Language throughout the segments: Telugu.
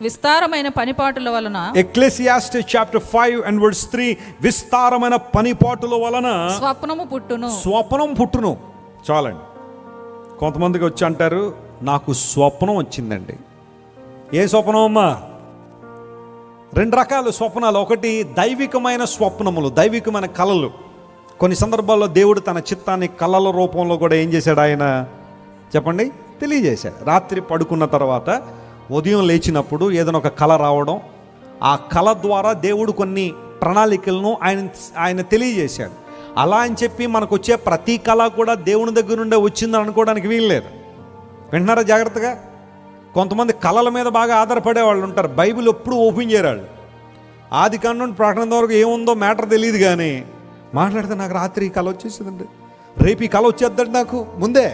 విస్తారమైన పనిపాటుల వలన, ఎక్లెసియాస్టిస్ చాప్టర్ 5 and verse 3, విస్తారమైన పనిపాటుల వలన స్వప్నము పుట్టును. స్వప్నం పుట్టును. చాలండి. కొంతమందికి వచ్చి అంటారు, నాకు స్వప్నం వచ్చిందండి. ఏ స్వప్నం అమ్మా? రెండు రకాల స్వప్నాలు. ఒకటి దైవికమైన స్వప్నములు, దైవికమైన కళలు. కొన్ని సందర్భాల్లో దేవుడు తన చిత్తాన్ని కళల రూపంలో కూడా ఏం చేశాడు? ఆయన చెప్పండి, తెలియజేశాడు. రాత్రి పడుకున్న తర్వాత ఉదయం లేచినప్పుడు ఏదైనా ఒక కళ రావడం, ఆ కళ ద్వారా దేవుడు కొన్ని ప్రణాళికలను ఆయన తెలియజేశాడు. అలా అని చెప్పి మనకు వచ్చే ప్రతి కళ కూడా దేవుని దగ్గర నుండే వచ్చిందని అనుకోవడానికి వీల్లేదు. వింటున్నారా జాగ్రత్తగా? కొంతమంది కళల మీద బాగా ఆధారపడే వాళ్ళు ఉంటారు. బైబిల్ ఎప్పుడు ఓపెన్ చేయరాళ్ళు. ఆది కాండం నుండి ప్రకటన వరకు ఏముందో మ్యాటర్ తెలియదు, కానీ మాట్లాడితే నాకు రాత్రి ఈ కళ వచ్చేసిందండి, రేపు ఈ కళ వచ్చేద్దండి, నాకు ముందే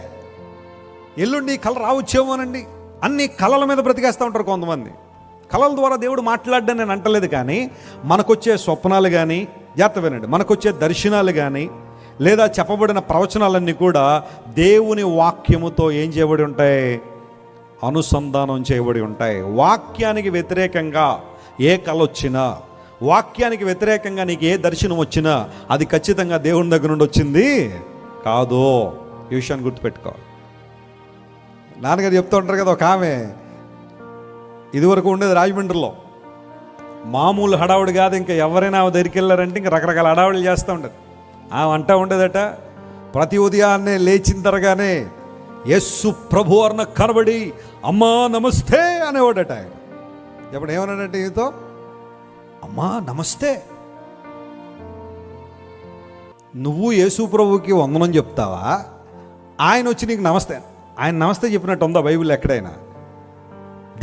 ఎల్లుండి ఈ కళ రావచ్చేమోనండి. అన్ని కళల మీద బ్రతికేస్తూ ఉంటారు కొంతమంది. కళల ద్వారా దేవుడు మాట్లాడడం నేను అంటలేదు, కానీ మనకొచ్చే స్వప్నాలు కానీ, జాగ్రత్త వినండి, మనకొచ్చే దర్శనాలు కానీ లేదా చెప్పబడిన ప్రవచనాలన్నీ కూడా దేవుని వాక్యముతో ఏం చేయబడి ఉంటాయి? అనుసంధానం చేయబడి ఉంటాయి. వాక్యానికి వ్యతిరేకంగా ఏ కళ వచ్చినా, వాక్యానికి వ్యతిరేకంగా నీకు ఏ దర్శనం వచ్చినా అది ఖచ్చితంగా దేవుని దగ్గర నుండి వచ్చింది కాదు. ఈ విషయాన్ని గుర్తుపెట్టుకో. నాన్నగారు చెప్తూ ఉంటారు కదా, ఒక ఆమె ఇదివరకు ఉండేది రాజమండ్రిలో, మామూలు హడావుడి కాదు, ఇంకా ఎవరైనా ఆమె దగ్గరికి వెళ్ళారంటే ఇంకా రకరకాల హడావుడిలు చేస్తూ ఉండేది. ఆమె అంటూ ఉండేదట, ప్రతి ఉదయాన్నే లేచిన తరగానే యేసు ప్రభు అన్న కనబడి అమ్మా నమస్తే అనేవాడట. ఆయన ఎప్పుడు ఏమన్నాడంటే, ఈతో అమ్మా నమస్తే. నువ్వు యేసు ప్రభుకి వందనం చెప్తావా? ఆయన వచ్చి నీకు నమస్తే, ఆయన నమస్తే చెప్పినట్టు ఉందా బైబిల్ ఎక్కడైనా?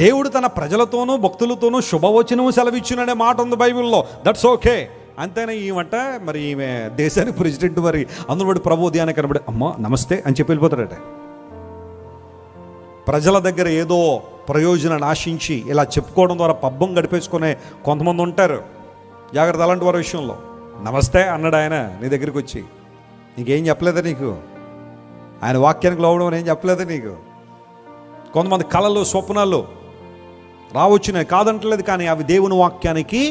దేవుడు తన ప్రజలతోనూ భక్తులతోనూ శుభవచనము సెలవిచ్చుననే మాట ఉంది బైబిల్లో. That's okay. అంతేనా? ఈమంట మరి ఈమె దేశానికి ప్రెసిడెంట్, మరి అందులో బట్టి ప్రభు ఉదయాన్ని కనబడి అమ్మా నమస్తే అని చెప్పి వెళ్ళిపోతాడట. ప్రజల దగ్గర ఏదో ప్రయోజనాన్ని ఆశించి ఇలా చెప్పుకోవడం ద్వారా పబ్బం గడిపేసుకునే కొంతమంది ఉంటారు. జాగ్రత్త అలాంటి వారి విషయంలో. నమస్తే అన్నాడు ఆయన నీ దగ్గరికి వచ్చి, నీకేం చెప్పలేదా? నీకు ఆయన వాక్యానికి లోవడం అని ఏం చెప్పలేదా నీకు? కొంతమంది కళలు స్వప్నాలు రావచ్చున్నాయి, కాదంటలేదు, కానీ అవి దేవుని వాక్యానికి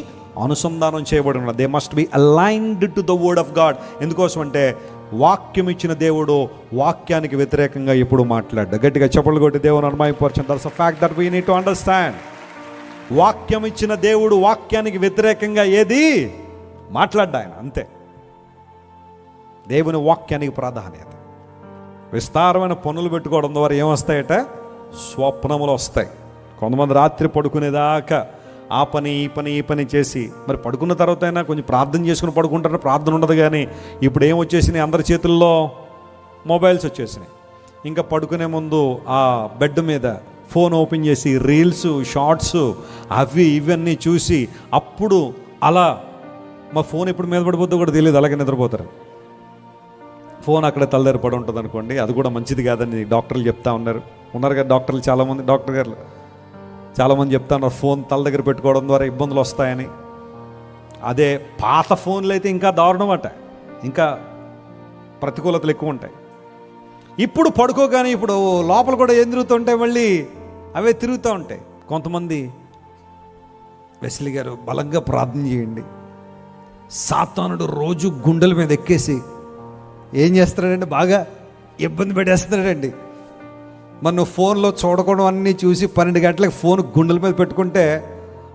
అనుసంధానం చేయబడి ఉన్నది. They must be aligned to the word of God. ఎందుకోసం అంటే వాక్యం ఇచ్చిన దేవుడు వాక్యానికి వ్యతిరేకంగా ఎప్పుడు మాట్లాడ్డా. గట్టిగా చెప్పలు కొట్టి దేవుని అనుమాయపరచండి. That's a fact that we need to understand. వాక్యం ఇచ్చిన దేవుడు వాక్యానికి వ్యతిరేకంగా ఏది మాట్లాడ్డా ఆయన, అంతే. దేవుని వాక్యానికి ప్రాధాన్యత. విస్తారమైన పనులు పెట్టుకోవడం ద్వారా ఏమొస్తాయట? స్వప్నములు వస్తాయి. కొంతమంది రాత్రి పడుకునేదాకా ఆ పని ఈ పని ఈ పని చేసి, మరి పడుకున్న తర్వాత అయినా కొంచెం ప్రార్థన చేసుకుని పడుకుంటారు. ప్రార్థన ఉండదు. కానీ ఇప్పుడు ఏం వచ్చేసినాయి? అందరి చేతుల్లో మొబైల్స్ వచ్చేసినాయి. ఇంకా పడుకునే ముందు ఆ బెడ్ మీద ఫోన్ ఓపెన్ చేసి రీల్స్, షార్ట్స్, అవి ఇవన్నీ చూసి అప్పుడు అలా మా ఫోన్ ఎప్పుడు మీద పడిపోతుందో కూడా తెలియదు, అలాగే నిద్రపోతారు. ఫోన్ అక్కడ తలదారి పడి ఉంటుంది అనుకోండి, అది కూడా మంచిది కాదని డాక్టర్లు చెప్తా ఉన్నారు కదా డాక్టర్లు చాలామంది, డాక్టర్ గారు చాలామంది చెప్తా ఉన్నారు ఫోన్ తల దగ్గర పెట్టుకోవడం ద్వారా ఇబ్బందులు వస్తాయని. అదే పాత ఫోన్లు అయితే ఇంకా దారుణం అట, ఇంకా ప్రతికూలతలు ఎక్కువ ఉంటాయి. ఇప్పుడు పడుకోగానే ఇప్పుడు లోపల కూడా ఏం తిరుగుతుంటాయి, మళ్ళీ అవే తిరుగుతూ ఉంటాయి. కొంతమంది వెస్లీ గారు బలంగా ప్రార్థన చేయండి, సాతానుడు రోజు గుండెల మీద ఎక్కేసి ఏం చేస్తున్నాడండి, బాగా ఇబ్బంది పెట్టేస్తున్నాడండి. మరి నువ్వు ఫోన్లో చూడకుండా అన్నీ చూసి 12 గంటలకు ఫోన్ గుండెల మీద పెట్టుకుంటే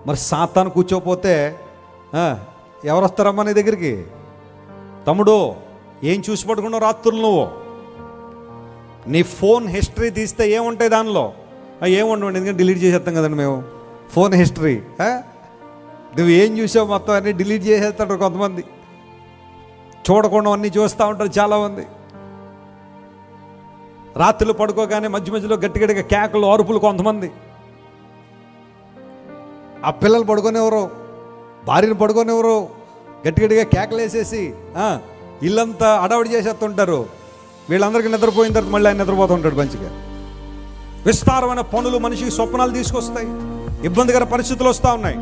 మరి సాతాను కూర్చోపోతే ఎవరు వస్తారమ్మా నీ దగ్గరికి? తమ్ముడు ఏం చూసి పడుకున్నావు రాత్రులు? నువ్వు నీ ఫోన్ హిస్టరీ తీస్తే ఏముంటాయి దానిలో? ఏముండవు, ఎందుకంటే డిలీట్ చేసేస్తాం కదండి మేము ఫోన్ హిస్టరీ. నువ్వు ఏం చూసావు మొత్తం అన్నీ డిలీట్ చేసేస్తాడు కొంతమంది. చూడకుండా అన్నీ చూస్తూ ఉంటారు చాలామంది. రాత్రులు పడుకోగానే మధ్య మధ్యలో గట్టిగట్టిగా కేకలు, అరుపులు. కొంతమంది ఆ పిల్లలు పడుకోనేవరు, భార్యను పడుకోనేవరు, గట్టిగట్టిగా కేకలు వేసేసి ఇల్లంతా అడవిడి చేసేస్తుంటారు. వీళ్ళందరికీ నిద్రపోయిన తర్వాత మళ్ళీ ఆయన నిద్రపోతూ ఉంటాడు మంచిగా. విస్తారమైన పనులు మనిషికి స్వప్నాలు తీసుకొస్తాయి, ఇబ్బందికర పరిస్థితులు వస్తూ ఉన్నాయి.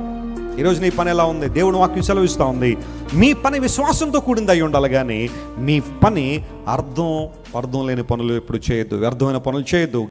ఈరోజు నీ పని ఎలా ఉంది? దేవుని వాక్యం సెలవిస్తూ ఉంది, మీ పని విశ్వాసంతో కూడింది అయి ఉండాలి, కానీ మీ పని అర్థం లేని పనులు ఎప్పుడు చేయొద్దు, వ్యర్థమైన పనులు చేయొద్దు.